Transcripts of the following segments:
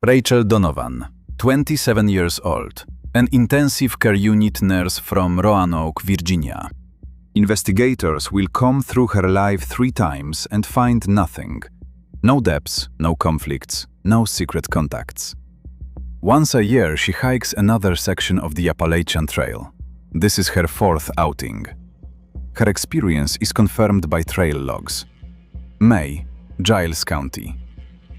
Rachel Donovan, 27 years old, an intensive care unit nurse from Roanoke, Virginia. Investigators will comb through her life 3 times and find nothing. No debts, no conflicts, no secret contacts. Once a year, she hikes another section of the Appalachian Trail. This is her 4th outing. Her experience is confirmed by trail logs. May, Giles County.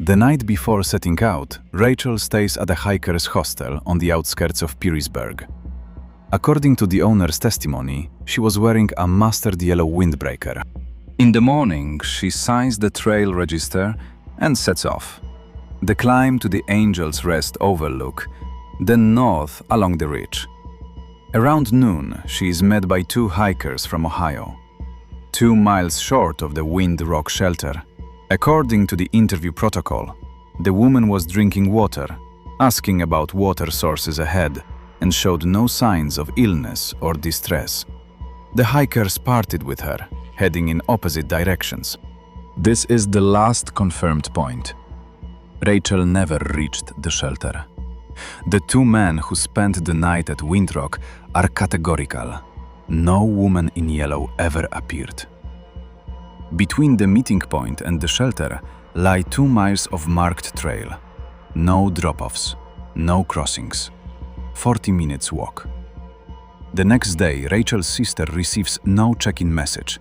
The night before setting out, Rachel stays at a hiker's hostel on the outskirts of Pearisburg. According to the owner's testimony, she was wearing a mustard yellow windbreaker. In the morning, she signs the trail register and sets off. The climb to the Angel's Rest Overlook, then north along the ridge. Around noon, she is met by 2 hikers from Ohio. 2 miles short of the Wind Rock shelter. According to the interview protocol, the woman was drinking water, asking about water sources ahead, and showed no signs of illness or distress. The hikers parted with her, heading in opposite directions. This is the last confirmed point. Rachel never reached the shelter. The 2 men who spent the night at Windrock are categorical. No woman in yellow ever appeared. Between the meeting point and the shelter lie 2 miles of marked trail. No drop-offs, no crossings. 40 minutes walk. The next day, Rachel's sister receives no check-in message.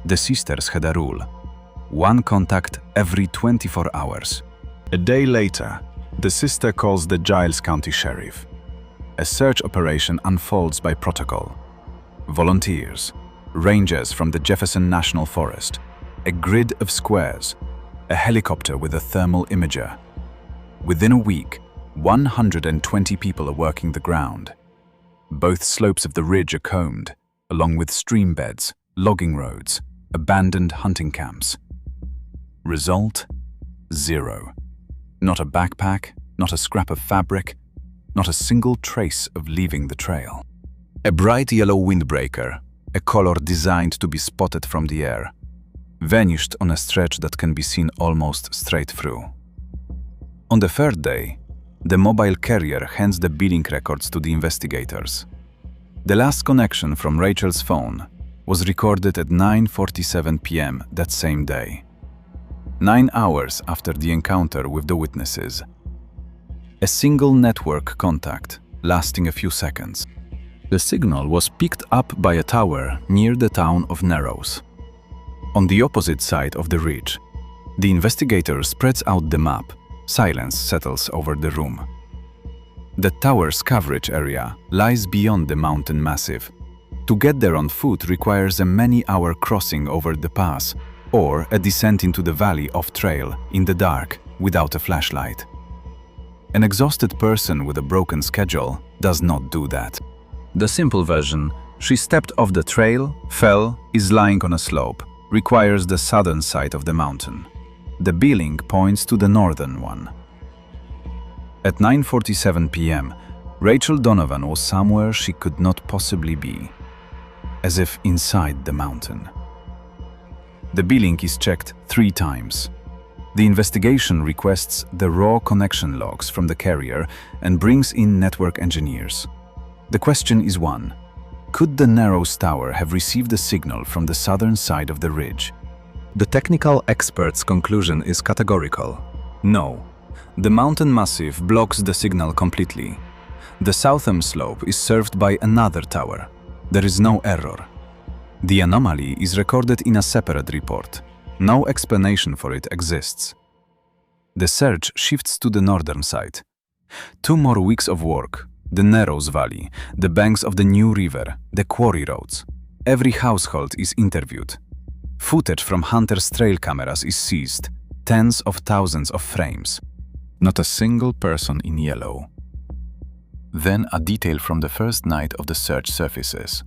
The sisters had a rule: 1 contact every 24 hours. A day later, the sister calls the Giles County Sheriff. A search operation unfolds by protocol. Volunteers, rangers from the Jefferson National Forest, a grid of squares, a helicopter with a thermal imager. Within a week, 120 people are working the ground. Both slopes of the ridge are combed, along with stream beds, logging roads, abandoned hunting camps. Result: 0. Not a backpack, not a scrap of fabric, not a single trace of leaving the trail. A bright yellow windbreaker, a color designed to be spotted from the air, vanished on a stretch that can be seen almost straight through. On the 3rd day, the mobile carrier hands the billing records to the investigators. The last connection from Rachel's phone was recorded at 9:47 p.m. that same day, 9 hours after the encounter with the witnesses. A single network contact, lasting a few seconds. The signal was picked up by a tower near the town of Narrows. On the opposite side of the ridge, the investigator spreads out the map. Silence settles over the room. The tower's coverage area lies beyond the mountain massif. To get there on foot requires a many-hour crossing over the pass or a descent into the valley off-trail in the dark without a flashlight. An exhausted person with a broken schedule does not do that. The simple version: she stepped off the trail, fell, is lying on a slope, requires the southern side of the mountain. The billing points to the northern one. At 9:47 p.m., Rachel Donovan was somewhere she could not possibly be, as if inside the mountain. The billing is checked 3 times. The investigation requests the raw connection logs from the carrier and brings in network engineers. The question is one: could the Narrows Tower have received a signal from the southern side of the ridge? The technical expert's conclusion is categorical. No. The mountain massif blocks the signal completely. The southern slope is served by another tower. There is no error. The anomaly is recorded in a separate report. No explanation for it exists. The search shifts to the northern side. 2 more weeks of work. The Narrows Valley, the banks of the New River, the quarry roads. Every household is interviewed. Footage from Hunter's trail cameras is seized. Tens of thousands of frames. Not a single person in yellow. Then a detail from the first night of the search surfaces.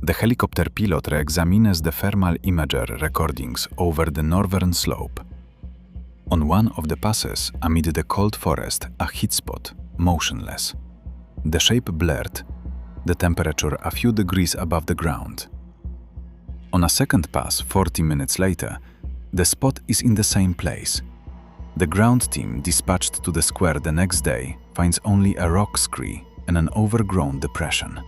The helicopter pilot re-examines the thermal imager recordings over the northern slope. On one of the passes, amid the cold forest, a heat spot, motionless. The shape blurred, the temperature a few degrees above the ground. On a second pass, 40 minutes later, the spot is in the same place. The ground team dispatched to the square the next day finds only a rock scree and an overgrown depression.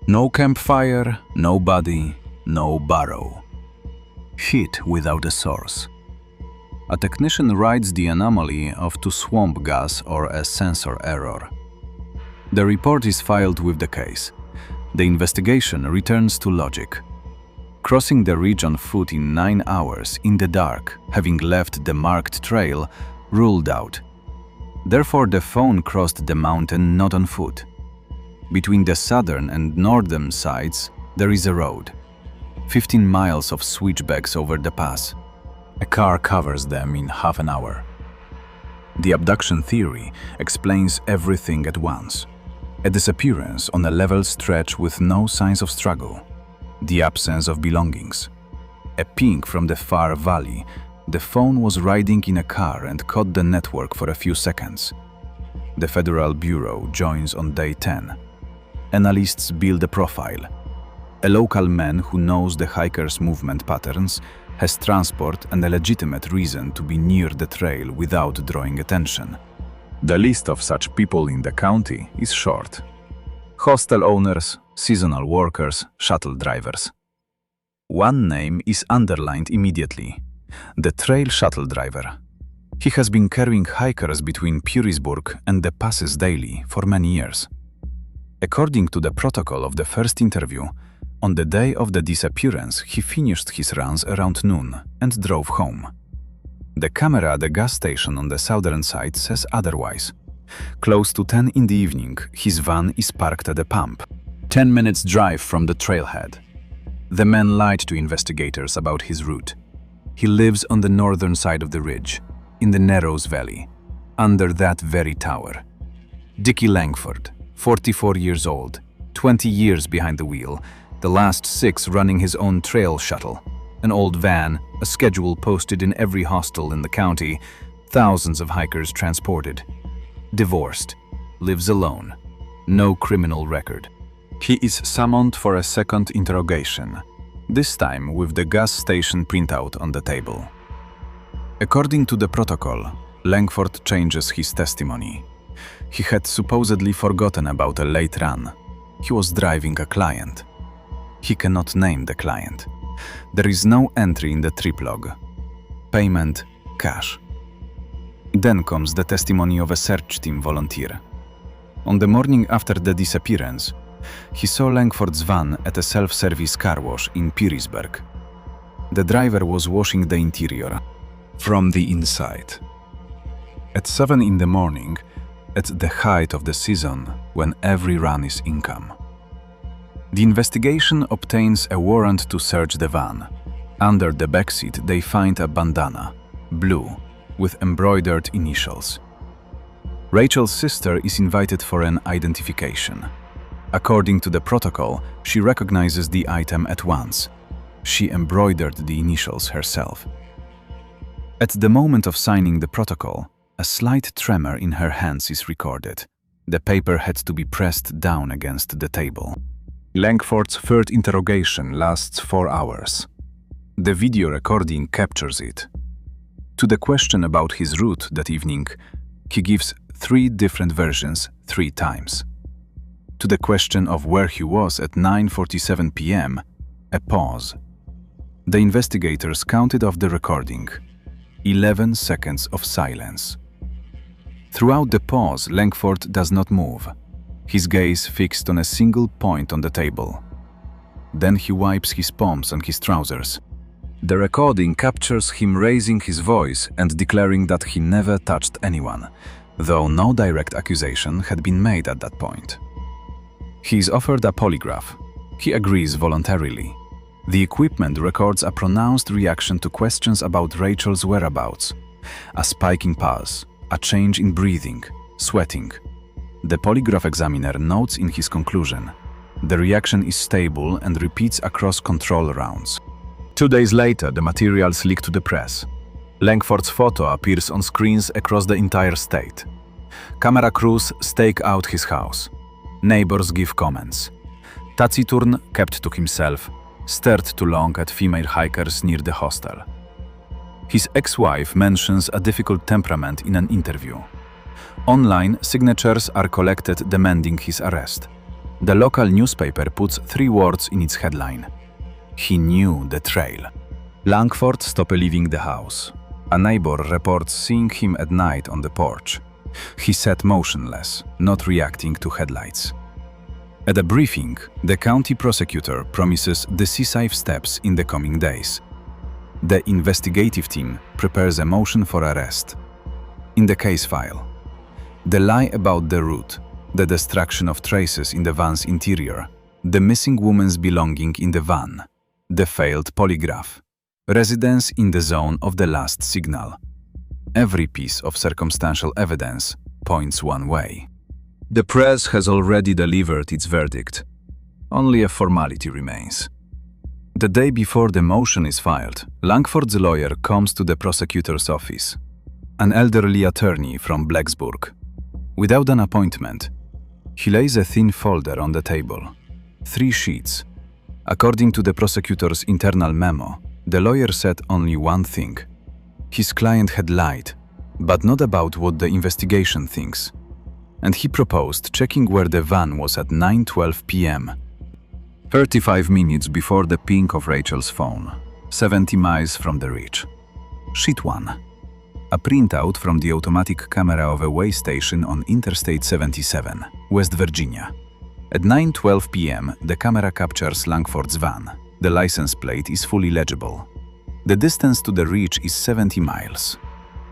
No campfire, no body, no burrow. Hit without a source. A technician writes the anomaly of to swamp gas or a sensor error. The report is filed with the case. The investigation returns to logic. Crossing the ridge on foot in 9 hours in the dark, having left the marked trail, ruled out. Therefore, the phone crossed the mountain not on foot. Between the southern and northern sides, there is a road. 15 miles of switchbacks over the pass. A car covers them in half an hour. The abduction theory explains everything at once. A disappearance on a level stretch with no signs of struggle. The absence of belongings. A ping from the far valley. The phone was riding in a car and caught the network for a few seconds. The Federal Bureau joins on day 10. Analysts build a profile. A local man who knows the hikers' movement patterns has transport and a legitimate reason to be near the trail without drawing attention. The list of such people in the county is short. Hostel owners, seasonal workers, shuttle drivers. One name is underlined immediately: the trail shuttle driver. He has been carrying hikers between Purisburg and the passes daily for many years. According to the protocol of the first interview, on the day of the disappearance, he finished his runs around noon and drove home. The camera at the gas station on the southern side says otherwise. Close to 10 in the evening, his van is parked at a pump, 10 minutes drive from the trailhead. The man lied to investigators about his route. He lives on the northern side of the ridge, in the Narrows Valley, under that very tower. Dickie Langford, 44 years old, 20 years behind the wheel, the last 6 running his own trail shuttle, an old van, a schedule posted in every hostel in the county, thousands of hikers transported. Divorced, lives alone, no criminal record. He is summoned for a second interrogation, this time with the gas station printout on the table. According to the protocol, Langford changes his testimony. He had supposedly forgotten about a late run. He was driving a client. He cannot name the client. There is no entry in the trip log. Payment, cash. Then comes the testimony of a search team volunteer. On the morning after the disappearance, he saw Langford's van at a self-service car wash in Purisburg. The driver was washing the interior from the inside. At 7 in the morning, at the height of the season when every run is income. The investigation obtains a warrant to search the van. Under the backseat they find a bandana, blue, with embroidered initials. Rachel's sister is invited for an identification. According to the protocol, she recognizes the item at once. She embroidered the initials herself. At the moment of signing the protocol, a slight tremor in her hands is recorded. The paper had to be pressed down against the table. Langford's third interrogation lasts 4 hours. The video recording captures it. To the question about his route that evening, he gives 3 different versions 3 times. To the question of where he was at 9:47 p.m., a pause. The investigators counted off the recording. 11 seconds of silence. Throughout the pause, Langford does not move, his gaze fixed on a single point on the table. Then he wipes his palms on his trousers. The recording captures him raising his voice and declaring that he never touched anyone, though no direct accusation had been made at that point. He is offered a polygraph. He agrees voluntarily. The equipment records a pronounced reaction to questions about Rachel's whereabouts, a spiking pulse, a change in breathing, sweating. The polygraph examiner notes in his conclusion, the reaction is stable and repeats across control rounds. 2 days later, the materials leak to the press. Langford's photo appears on screens across the entire state. Camera crews stake out his house. Neighbors give comments. Taciturn, kept to himself, stared too long at female hikers near the hostel. His ex-wife mentions a difficult temperament in an interview. Online, signatures are collected demanding his arrest. The local newspaper puts 3 words in its headline. He knew the trail. Langford stopped leaving the house. A neighbor reports seeing him at night on the porch. He sat motionless, not reacting to headlights. At a briefing, the county prosecutor promises decisive steps in the coming days. The investigative team prepares a motion for arrest. In the case file, the lie about the route, the destruction of traces in the van's interior, the missing woman's belonging in the van, the failed polygraph, residence in the zone of the last signal. Every piece of circumstantial evidence points one way. The press has already delivered its verdict. Only a formality remains. The day before the motion is filed, Langford's lawyer comes to the prosecutor's office, an elderly attorney from Blacksburg. Without an appointment, he lays a thin folder on the table. 3 sheets. According to the prosecutor's internal memo, the lawyer said only one thing. His client had lied, but not about what the investigation thinks. And he proposed checking where the van was at 9:12 p.m. 35 minutes before the ping of Rachel's phone, 70 miles from the ridge. Sheet 1. A printout from the automatic camera of a way station on Interstate 77, West Virginia. At 9:12 p.m., the camera captures Langford's van. The license plate is fully legible. The distance to the ridge is 70 miles.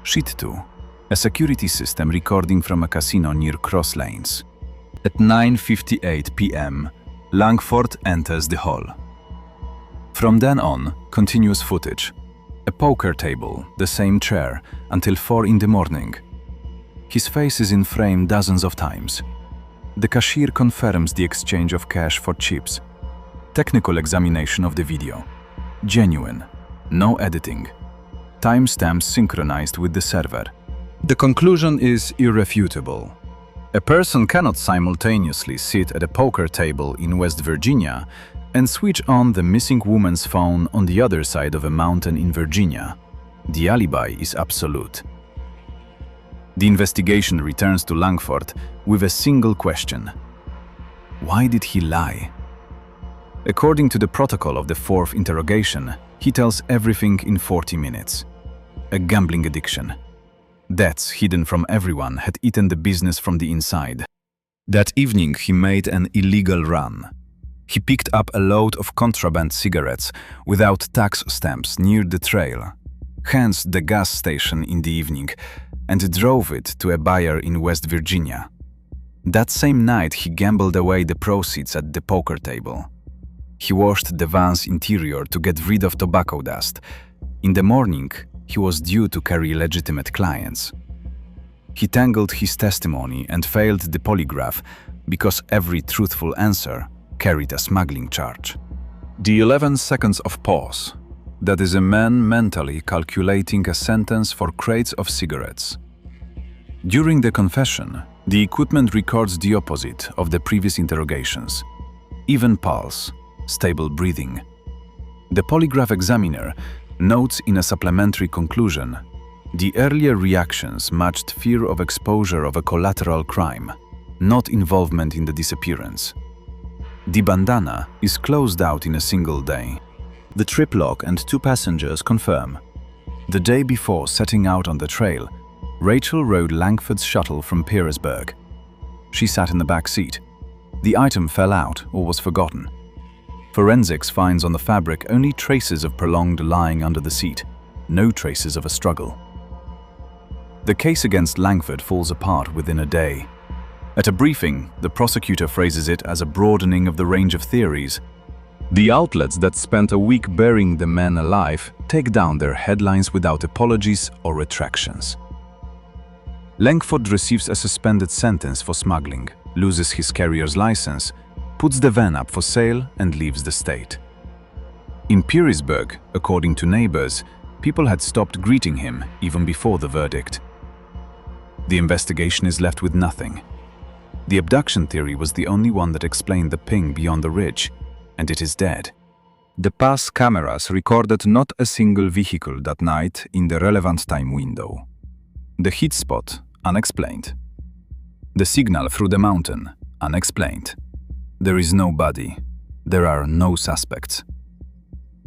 Sheet 2. A security system recording from a casino near Cross Lanes. At 9:58 p.m., Langford enters the hall. From then on, continuous footage. A poker table, the same chair, until 4 in the morning. His face is in frame dozens of times. The cashier confirms the exchange of cash for chips. Technical examination of the video. Genuine. No editing. Timestamps synchronized with the server. The conclusion is irrefutable. A person cannot simultaneously sit at a poker table in West Virginia and switch on the missing woman's phone on the other side of a mountain in Virginia. The alibi is absolute. The investigation returns to Langford with a single question. Why did he lie? According to the protocol of the 4th interrogation, he tells everything in 40 minutes. A gambling addiction. Debts hidden from everyone had eaten the business from the inside. That evening he made an illegal run. He picked up a load of contraband cigarettes without tax stamps near the trail, hence the gas station in the evening, and drove it to a buyer in West Virginia. That same night he gambled away the proceeds at the poker table. He washed the van's interior to get rid of tobacco dust. In the morning, he was due to carry legitimate clients. He tangled his testimony and failed the polygraph because every truthful answer carried a smuggling charge. The 11 seconds of pause. That is a man mentally calculating a sentence for crates of cigarettes. During the confession, the equipment records the opposite of the previous interrogations. Even pulse, stable breathing. The polygraph examiner notes in a supplementary conclusion, the earlier reactions matched fear of exposure of a collateral crime, not involvement in the disappearance. The bandana is closed out in a single day. The trip log and 2 passengers confirm. The day before setting out on the trail, Rachel rode Langford's shuttle from Pearisburg. She sat in the back seat. The item fell out or was forgotten. Forensics finds on the fabric only traces of prolonged lying under the seat, no traces of a struggle. The case against Langford falls apart within a day. At a briefing, the prosecutor phrases it as a broadening of the range of theories. The outlets that spent a week burying the man alive take down their headlines without apologies or retractions. Langford receives a suspended sentence for smuggling, loses his carrier's license, puts the van up for sale and leaves the state. In Pearisburg, according to neighbors, people had stopped greeting him even before the verdict. The investigation is left with nothing. The abduction theory was the only one that explained the ping beyond the ridge, and it is dead. The PAS cameras recorded not a single vehicle that night in the relevant time window. The heat spot, unexplained. The signal through the mountain, unexplained. There is no body. There are no suspects.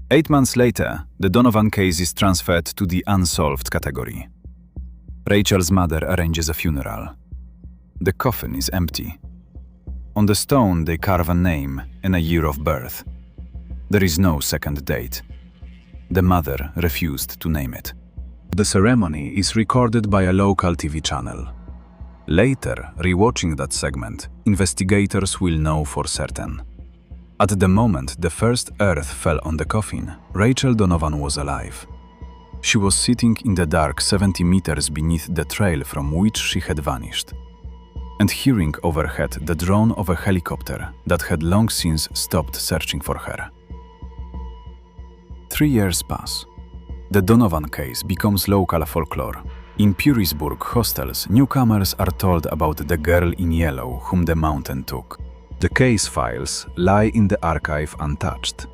8 months later, the Donovan case is transferred to the unsolved category. Rachel's mother arranges a funeral. The coffin is empty. On the stone, they carve a name and a year of birth. There is no second date. The mother refused to name it. The ceremony is recorded by a local TV channel. Later, rewatching that segment, investigators will know for certain. At the moment the first earth fell on the coffin, Rachel Donovan was alive. She was sitting in the dark 70 meters beneath the trail from which she had vanished, and hearing overhead the drone of a helicopter that had long since stopped searching for her. 3 years pass. The Donovan case becomes local folklore. In Purisburg hostels, newcomers are told about the girl in yellow whom the mountain took. The case files lie in the archive untouched.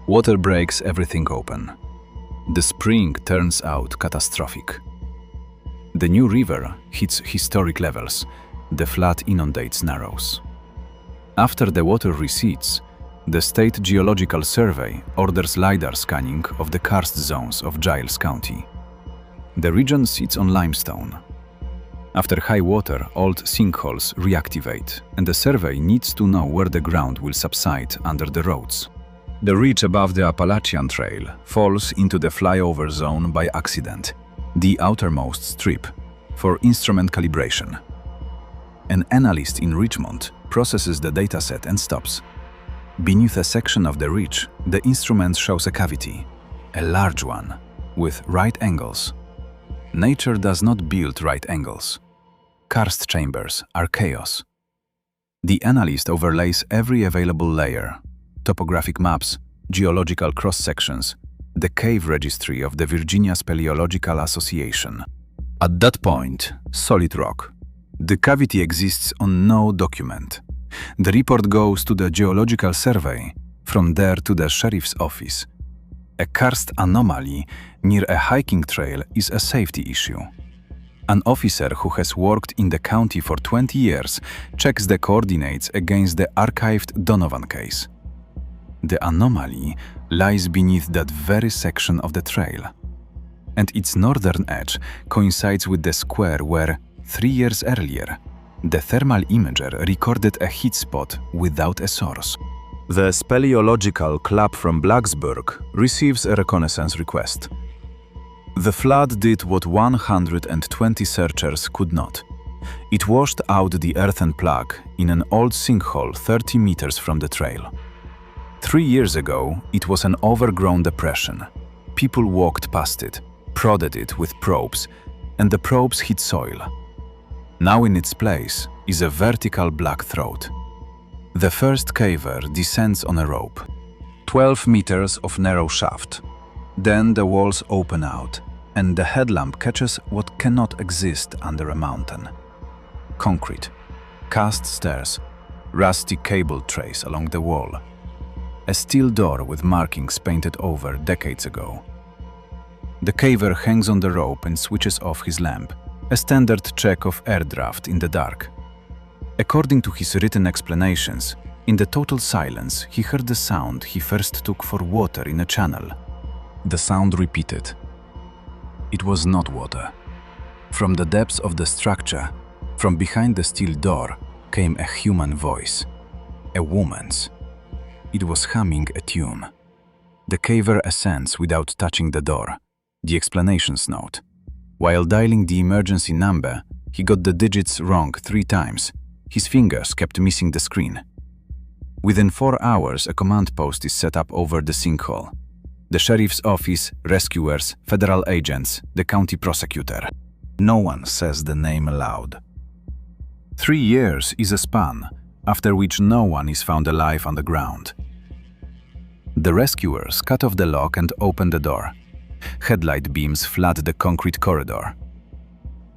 Water breaks everything open. The spring turns out catastrophic. The New River hits historic levels. The flood inundates Narrows. After the water recedes, the State Geological Survey orders LiDAR scanning of the karst zones of Giles County. The region sits on limestone. After high water, old sinkholes reactivate, and the survey needs to know where the ground will subside under the roads. The ridge above the Appalachian Trail falls into the flyover zone by accident, the outermost strip, for instrument calibration. An analyst in Richmond processes the dataset and stops. Beneath a section of the ridge, the instrument shows a cavity, a large one, with right angles. Nature does not build right angles. Karst chambers are chaos. The analyst overlays every available layer: topographic maps, geological cross-sections, the cave registry of the Virginia Speleological Association. At that point, solid rock. The cavity exists on no document. The report goes to the Geological Survey, from there to the sheriff's office. A karst anomaly near a hiking trail is a safety issue. An officer who has worked in the county for 20 years checks the coordinates against the archived Donovan case. The anomaly lies beneath that very section of the trail, and its northern edge coincides with the square where, 3 years earlier, the thermal imager recorded a heat spot without a source. The Speleological Club from Blacksburg receives a reconnaissance request. The flood did what 120 searchers could not. It washed out the earthen plug in an old sinkhole 30 meters from the trail. 3 years ago, it was an overgrown depression. People walked past it, prodded it with probes, and the probes hit soil. Now in its place is a vertical black throat. The first caver descends on a rope. 12 meters of narrow shaft. Then the walls open out, and the headlamp catches what cannot exist under a mountain. Concrete, cast stairs, rusty cable trays along the wall. A steel door with markings painted over decades ago. The caver hangs on the rope and switches off his lamp, a standard check of air draft in the dark. According to his written explanations, in the total silence, he heard the sound he first took for water in a channel. The sound repeated. It was not water. From the depths of the structure, from behind the steel door, came a human voice. A woman's. It was humming a tune. The caver ascends without touching the door. The explanations note. While dialing the emergency number, he got the digits wrong 3 times. His fingers kept missing the screen. Within 4 hours, a command post is set up over the sinkhole. The sheriff's office, rescuers, federal agents, the county prosecutor. No one says the name aloud. 3 years is a span, after which no one is found alive on the ground. The rescuers cut off the lock and open the door. Headlight beams flood the concrete corridor.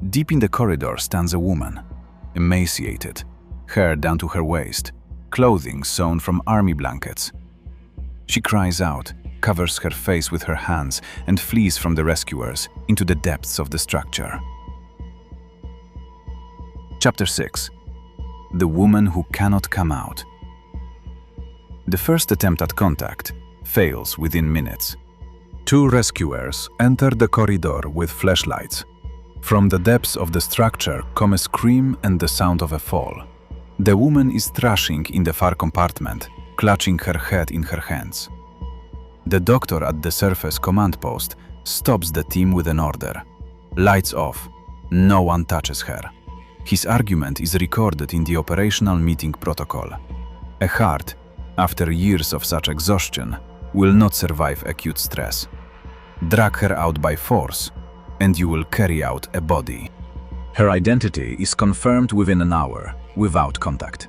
Deep in the corridor stands a woman, emaciated, hair down to her waist, clothing sewn from army blankets. She cries out, covers her face with her hands, and flees from the rescuers into the depths of the structure. Chapter 6. The Woman Who Cannot Come Out. The first attempt at contact fails within minutes. Two rescuers enter the corridor with flashlights. From the depths of the structure come a scream and the sound of a fall. The woman is thrashing in the far compartment, clutching her head in her hands. The doctor at the surface command post stops the team with an order. Lights off. No one touches her. His argument is recorded in the operational meeting protocol. A heart, after years of such exhaustion, will not survive acute stress. Drag her out by force, and you will carry out a body. Her identity is confirmed within an hour, without contact.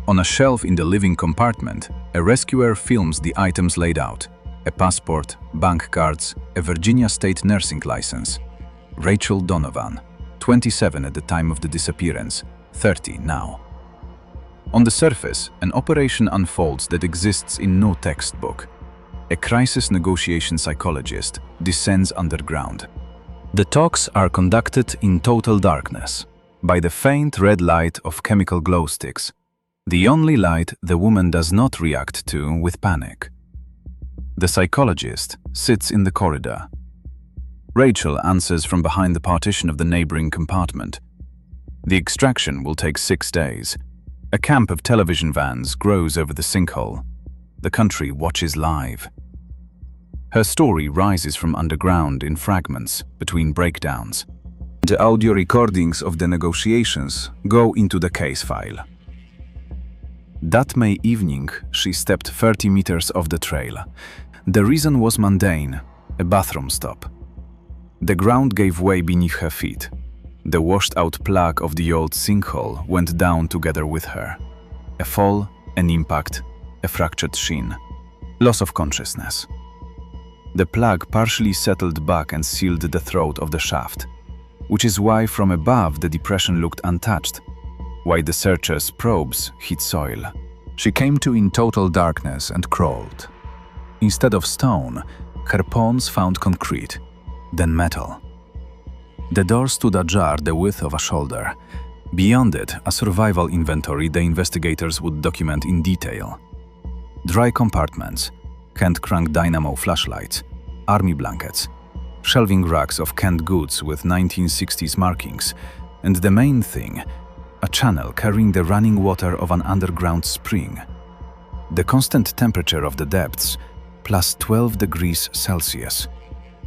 On a shelf in the living compartment, a rescuer films the items laid out: a passport, bank cards, a Virginia state nursing license. Rachel Donovan, 27 at the time of the disappearance, 30 now. On the surface, an operation unfolds that exists in no textbook. A crisis negotiation psychologist descends underground. The talks are conducted in total darkness, by the faint red light of chemical glow sticks, the only light the woman does not react to with panic. The psychologist sits in the corridor. Rachel answers from behind the partition of the neighboring compartment. The extraction will take 6 days. A camp of television vans grows over the sinkhole. The country watches live. Her story rises from underground in fragments between breakdowns. The audio recordings of the negotiations go into the case file. That May evening, she stepped 30 meters off the trail. The reason was mundane: a bathroom stop. The ground gave way beneath her feet. The washed-out plug of the old sinkhole went down together with her. A fall, an impact, a fractured shin. Loss of consciousness. The plug partially settled back and sealed the throat of the shaft, which is why from above the depression looked untouched, why the searchers' probes hit soil. She came to in total darkness and crawled. Instead of stone, her pawns found concrete, then metal. The door stood ajar the width of a shoulder. Beyond it, a survival inventory the investigators would document in detail. Dry compartments, hand-crank dynamo flashlights, army blankets, shelving racks of canned goods with 1960s markings, and the main thing, a channel carrying the running water of an underground spring. The constant temperature of the depths, plus 12 degrees Celsius.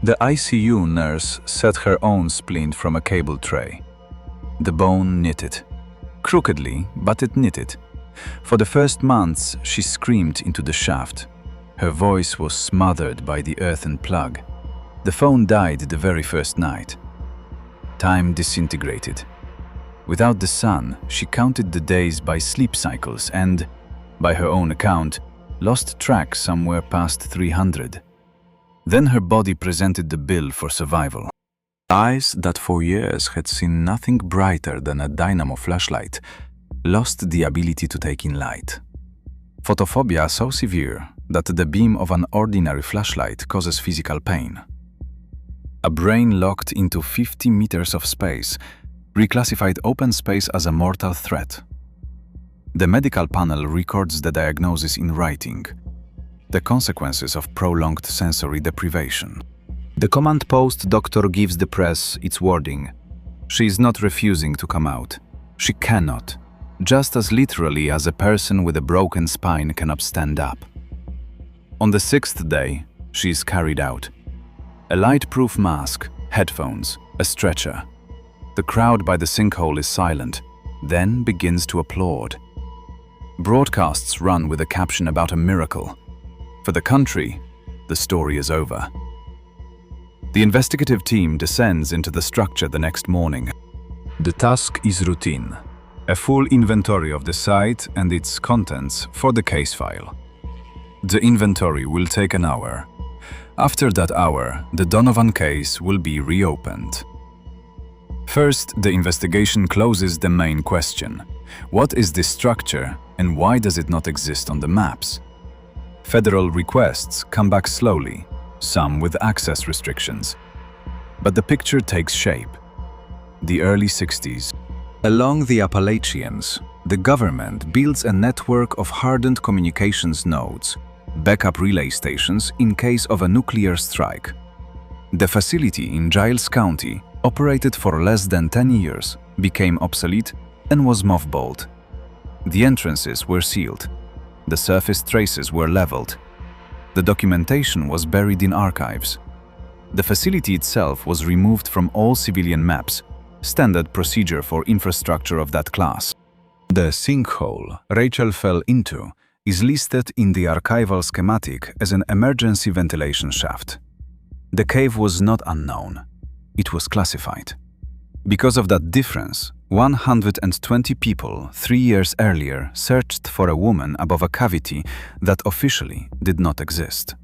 The ICU nurse set her own splint from a cable tray. The bone knitted. Crookedly, but it knitted. For the first months, she screamed into the shaft. Her voice was smothered by the earthen plug. The phone died the very first night. Time disintegrated. Without the sun, she counted the days by sleep cycles and, by her own account, lost track somewhere past 300. Then her body presented the bill for survival. Eyes that for years had seen nothing brighter than a dynamo flashlight lost the ability to take in light. Photophobia so severe that the beam of an ordinary flashlight causes physical pain. A brain locked into 50 meters of space reclassified open space as a mortal threat. The medical panel records the diagnosis in writing. The consequences of prolonged sensory deprivation. The command post doctor gives the press its wording. She is not refusing to come out. She cannot, just as literally as a person with a broken spine cannot stand up. On the 6th day, she is carried out. A light-proof mask, headphones, a stretcher. The crowd by the sinkhole is silent, then begins to applaud. Broadcasts run with a caption about a miracle. For the country, the story is over. The investigative team descends into the structure the next morning. The task is routine. A full inventory of the site and its contents for the case file. The inventory will take an hour. After that hour, the Donovan case will be reopened. First, the investigation closes the main question. What is this structure and why does it not exist on the maps? Federal requests come back slowly, some with access restrictions. But the picture takes shape. The early 60s. Along the Appalachians, the government builds a network of hardened communications nodes, backup relay stations in case of a nuclear strike. The facility in Giles County, operated for less than 10 years, became obsolete and was mothballed. The entrances were sealed. The surface traces were leveled. The documentation was buried in archives. The facility itself was removed from all civilian maps, standard procedure for infrastructure of that class. The sinkhole Rachel fell into is listed in the archival schematic as an emergency ventilation shaft. The cave was not unknown. It was classified. Because of that difference, 120 people 3 years earlier searched for a woman above a cavity that officially did not exist.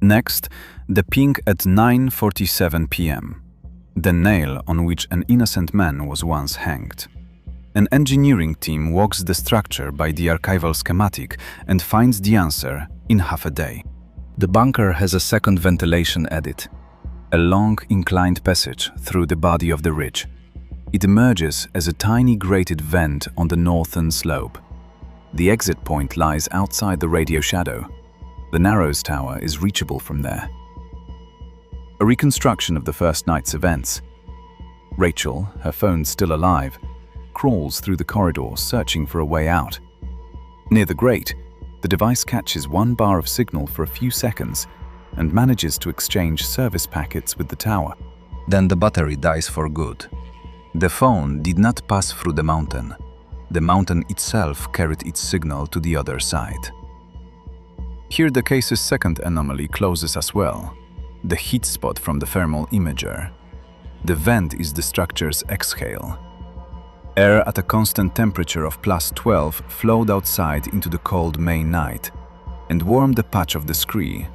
Next, the ping at 9:47 p.m., the nail on which an innocent man was once hanged. An engineering team walks the structure by the archival schematic and finds the answer in half a day. The bunker has a second ventilation edit, a long inclined passage through the body of the ridge. It emerges as a tiny grated vent on the northern slope. The exit point lies outside the radio shadow. The Narrows Tower is reachable from there. A reconstruction of the first night's events. Rachel, her phone still alive, crawls through the corridor searching for a way out. Near the grate, the device catches one bar of signal for a few seconds and manages to exchange service packets with the tower. Then the battery dies for good. The phone did not pass through the mountain. The mountain itself carried its signal to the other side. Here the case's second anomaly closes as well, the heat spot from the thermal imager. The vent is the structure's exhale. Air at a constant temperature of +12 flowed outside into the cold May night and warmed the patch of the scree.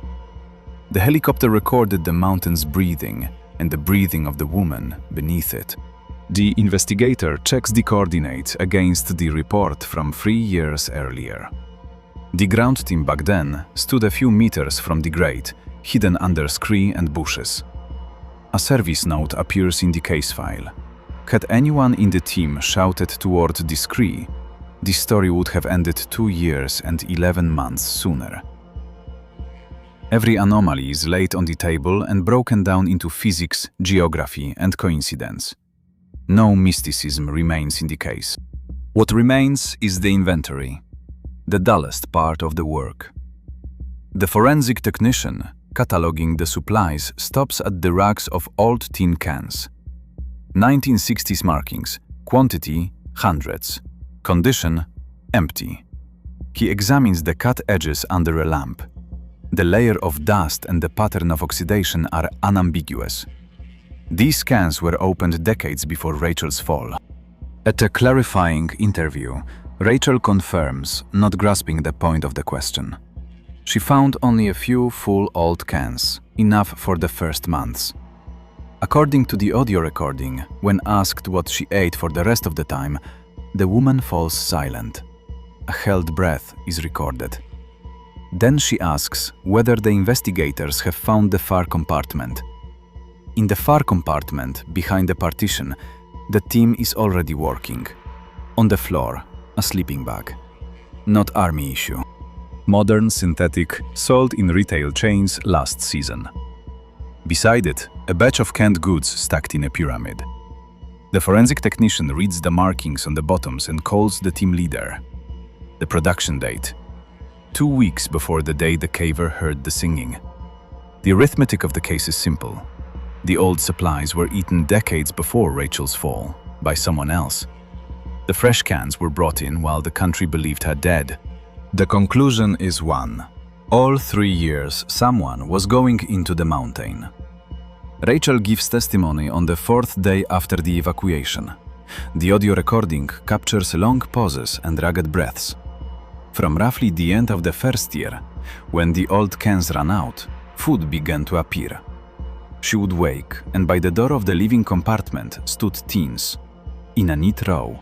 The helicopter recorded the mountain's breathing and the breathing of the woman beneath it. The investigator checks the coordinates against the report from 3 years earlier. The ground team back then stood a few meters from the grate, hidden under scree and bushes. A service note appears in the case file. Had anyone in the team shouted toward the scree, the story would have ended 2 years and 11 months sooner. Every anomaly is laid on the table and broken down into physics, geography, and coincidence. No mysticism remains in the case. What remains is the inventory, the dullest part of the work. The forensic technician, cataloging the supplies, stops at the racks of old tin cans. 1960s markings, quantity, hundreds. Condition, empty. He examines the cut edges under a lamp. The layer of dust and the pattern of oxidation are unambiguous. These cans were opened decades before Rachel's fall. At a clarifying interview, Rachel confirms, not grasping the point of the question. She found only a few full old cans, enough for the first months. According to the audio recording, when asked what she ate for the rest of the time, the woman falls silent. A held breath is recorded. Then she asks whether the investigators have found the far compartment. In the far compartment, behind the partition, the team is already working. On the floor, a sleeping bag. Not army issue. Modern synthetic, sold in retail chains last season. Beside it, a batch of canned goods stacked in a pyramid. The forensic technician reads the markings on the bottoms and calls the team leader. The production date: 2 weeks before the day the caver heard the singing. The arithmetic of the case is simple. The old supplies were eaten decades before Rachel's fall, by someone else. The fresh cans were brought in while the country believed her dead. The conclusion is one. All 3 years, someone was going into the mountain. Rachel gives testimony on the 4th day after the evacuation. The audio recording captures long pauses and ragged breaths. From roughly the end of the first year, when the old cans ran out, food began to appear. She would wake, and by the door of the living compartment stood tins, in a neat row.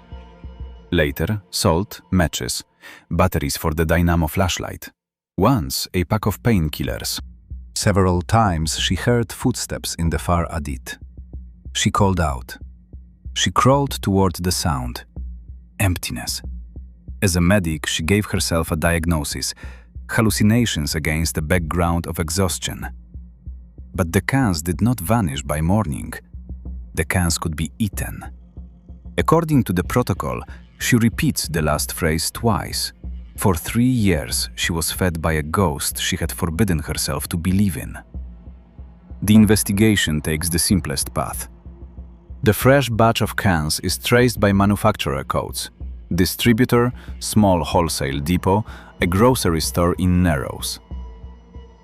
Later, salt, matches, batteries for the dynamo flashlight. Once, a pack of painkillers. Several times she heard footsteps in the far adit. She called out. She crawled toward the sound. Emptiness. As a medic, she gave herself a diagnosis: hallucinations against a background of exhaustion. But the cans did not vanish by morning. The cans could be eaten. According to the protocol, she repeats the last phrase twice. For 3 years, she was fed by a ghost she had forbidden herself to believe in. The investigation takes the simplest path. The fresh batch of cans is traced by manufacturer codes: distributor, small wholesale depot, a grocery store in Narrows.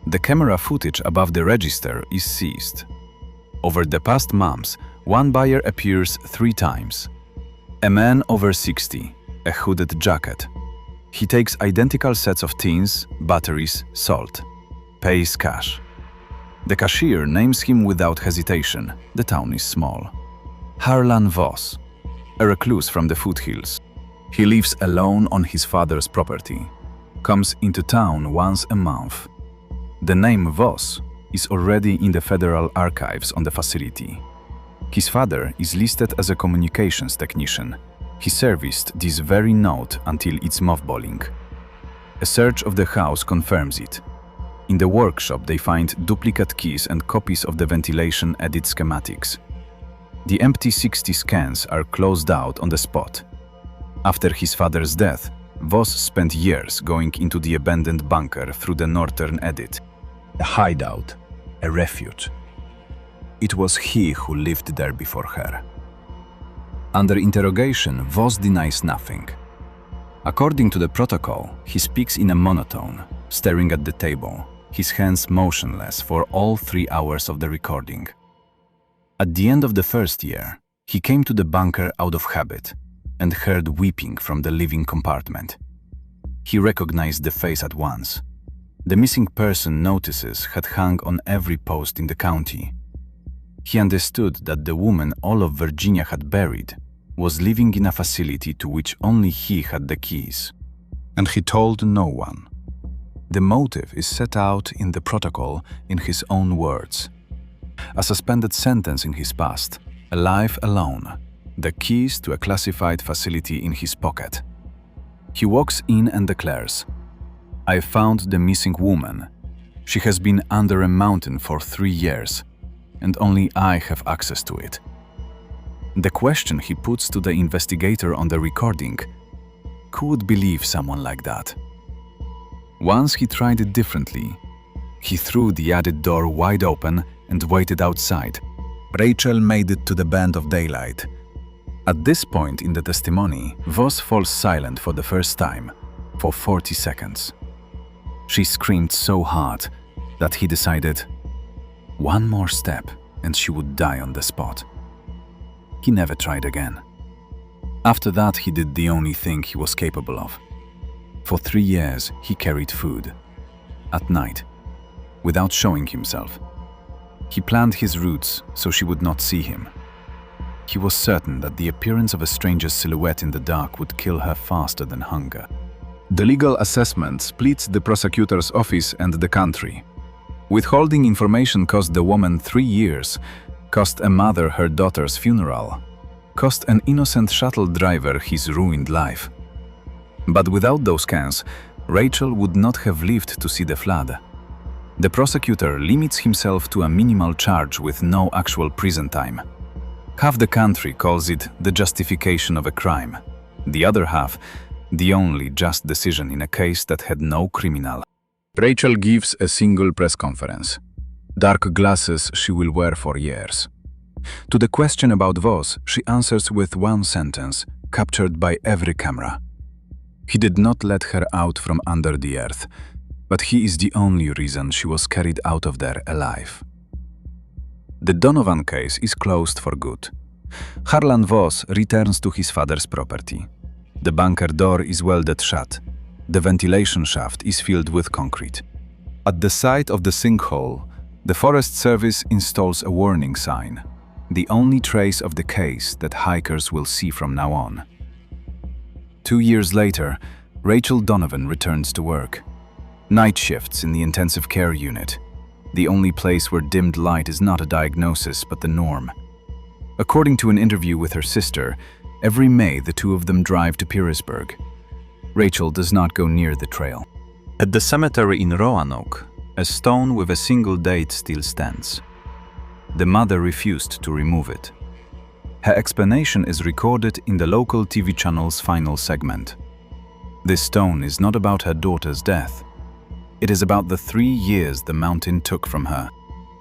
The camera footage above the register is seized. Over the past months, one buyer appears 3 times. A man over 60, a hooded jacket. He takes identical sets of tins, batteries, salt. Pays cash. The cashier names him without hesitation. The town is small. Harlan Voss, a recluse from the foothills. He lives alone on his father's property. Comes into town once a month. The name Voss is already in the federal archives on the facility. His father is listed as a communications technician. He serviced this very note until its mothballing. A search of the house confirms it. In the workshop they find duplicate keys and copies of the ventilation edit schematics. The empty 60 scans are closed out on the spot. After his father's death, Voss spent years going into the abandoned bunker through the northern edit. A hideout, a refuge. It was he who lived there before her. Under interrogation, Voss denies nothing. According to the protocol, he speaks in a monotone, staring at the table, his hands motionless for all 3 hours of the recording. At the end of the first year, he came to the bunker out of habit and heard weeping from the living compartment. He recognized the face at once. The missing person notices had hung on every post in the county. He understood that the woman all of Virginia had buried was living in a facility to which only he had the keys. And he told no one. The motive is set out in the protocol in his own words. A suspended sentence in his past, a life alone, the keys to a classified facility in his pocket. He walks in and declares, "I found the missing woman. She has been under a mountain for 3 years, and only I have access to it." The question he puts to the investigator on the recording: who would believe someone like that? Once he tried it differently. He threw the attic door wide open and waited outside. Rachel made it to the band of daylight. At this point in the testimony, Voss falls silent for the first time, for 40 seconds. She screamed so hard that he decided one more step and she would die on the spot. He never tried again. After that, he did the only thing he was capable of. For 3 years, he carried food. At night, without showing himself. He planned his routes so she would not see him. He was certain that the appearance of a stranger's silhouette in the dark would kill her faster than hunger. The legal assessment splits the prosecutor's office and the country. Withholding information cost the woman 3 years, cost a mother her daughter's funeral, cost an innocent shuttle driver his ruined life. But without those cans, Rachel would not have lived to see the flood. The prosecutor limits himself to a minimal charge with no actual prison time. Half the country calls it the justification of a crime. The other half, the only just decision in a case that had no criminal. Rachel gives a single press conference. Dark glasses she will wear for years. To the question about Voss, she answers with one sentence, captured by every camera. He did not let her out from under the earth, but he is the only reason she was carried out of there alive. The Donovan case is closed for good. Harlan Voss returns to his father's property. The bunker door is welded shut. The ventilation shaft is filled with concrete. At the site of the sinkhole, the Forest Service installs a warning sign, the only trace of the case that hikers will see from now on. 2 years later, Rachel Donovan returns to work. Night shifts in the intensive care unit, the only place where dimmed light is not a diagnosis but the norm. According to an interview with her sister, every May the two of them drive to Petersburg. Rachel does not go near the trail. At the cemetery in Roanoke, a stone with a single date still stands. The mother refused to remove it. Her explanation is recorded in the local TV channel's final segment. This stone is not about her daughter's death. It is about the 3 years the mountain took from her.